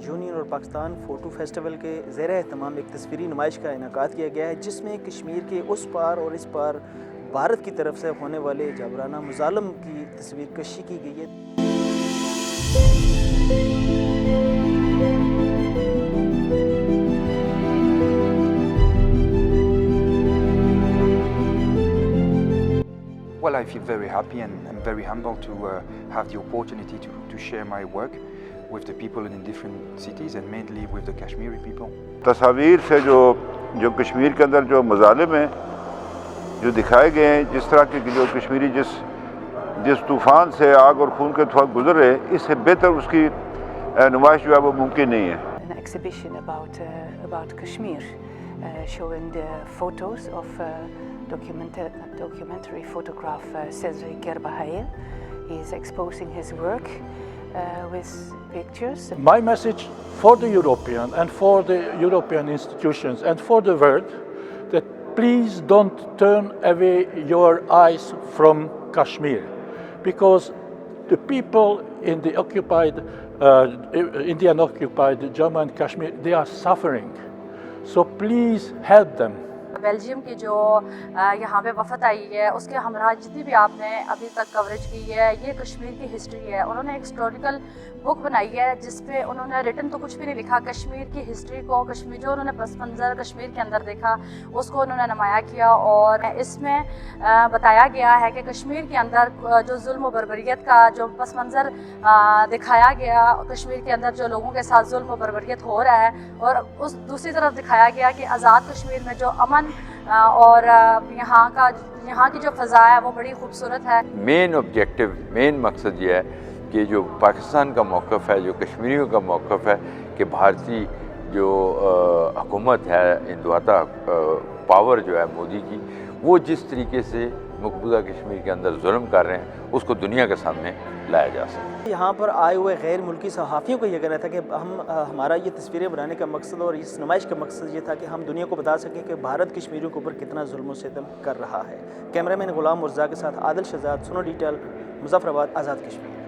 Union اور Pakistan photo festival کے زیر اہتمام ایک تصویری نمائش کا انعقاد کیا گیا ہے، جس میں کشمیر کے اس پار اور اس پار بھارت کی طرف سے ہونے والے جابرانہ مظالم کی تصویر کشی کی گئی ہے۔ Well, I feel very happy and I'm very humbled to have the opportunity to share my work with the people in different cities and mainly with the Kashmiri people. تصاویر سے جو کشمیر کے اندر جو مظالم ہیں جو دکھائے گئے ہیں، جس طرح کے جو کشمیری جس طوفان سے آگ اور خون کے طوفان گزر رہے، اس سے بہتر اس کی نمائش جو ہے وہ ممکن نہیں ہے۔ An exhibition about Kashmir, showing the photos of documentary photographer Cezri Kerbahail. He is exposing his work with pictures. My message for the European and for the European institutions and for the world, that please don't turn away your eyes from Kashmir, because the people in the occupied Indian occupied Jammu and Kashmir, they are suffering. So please help them. Belgium کی جو یہاں پہ وفد آئی ہے، اس کے ہمراہ جتنی بھی آپ نے ابھی تک کوریج کی ہے، یہ کشمیر کی ہسٹری ہے۔ انہوں نے ایک ہسٹوریکل بک بنائی ہے جس پہ انہوں نے ریٹن تو کچھ بھی نہیں لکھا، کشمیر کی ہسٹری کو، کشمیر جو انہوں نے پس منظر کشمیر کے اندر دیکھا اس کو انہوں نے نمایاں کیا، اور اس میں بتایا گیا ہے کہ کشمیر کے اندر جو ظلم و بربریت کا جو پس منظر دکھایا گیا، کشمیر کے اندر جو لوگوں کے ساتھ ظلم و بربریت ہو رہا ہے، اور اس دوسری طرف دکھایا گیا کہ آزاد کشمیر میں جو امن اور یہاں کی جو فضا ہے وہ بڑی خوبصورت ہے۔ مین مقصد یہ ہے کہ جو پاکستان کا موقف ہے، جو کشمیریوں کا موقف ہے، کہ بھارتی جو حکومت ہے، ہندوتا پاور جو ہے مودی کی، وہ جس طریقے سے مقبوضہ کشمیر کے اندر ظلم کر رہے ہیں، اس کو دنیا کے سامنے لایا جا سکے۔ یہاں پر آئے ہوئے غیر ملکی صحافیوں کو یہ کہنا تھا کہ ہمارا یہ تصویریں بنانے کا مقصد اور اس نمائش کا مقصد یہ تھا کہ ہم دنیا کو بتا سکیں کہ بھارت کشمیریوں کے اوپر کتنا ظلم و ستم کر رہا ہے۔ کیمرہ مین غلام مرزا کے ساتھ عادل شہزاد، سنو ڈیٹیل، مظفر آباد، آزاد کشمیر۔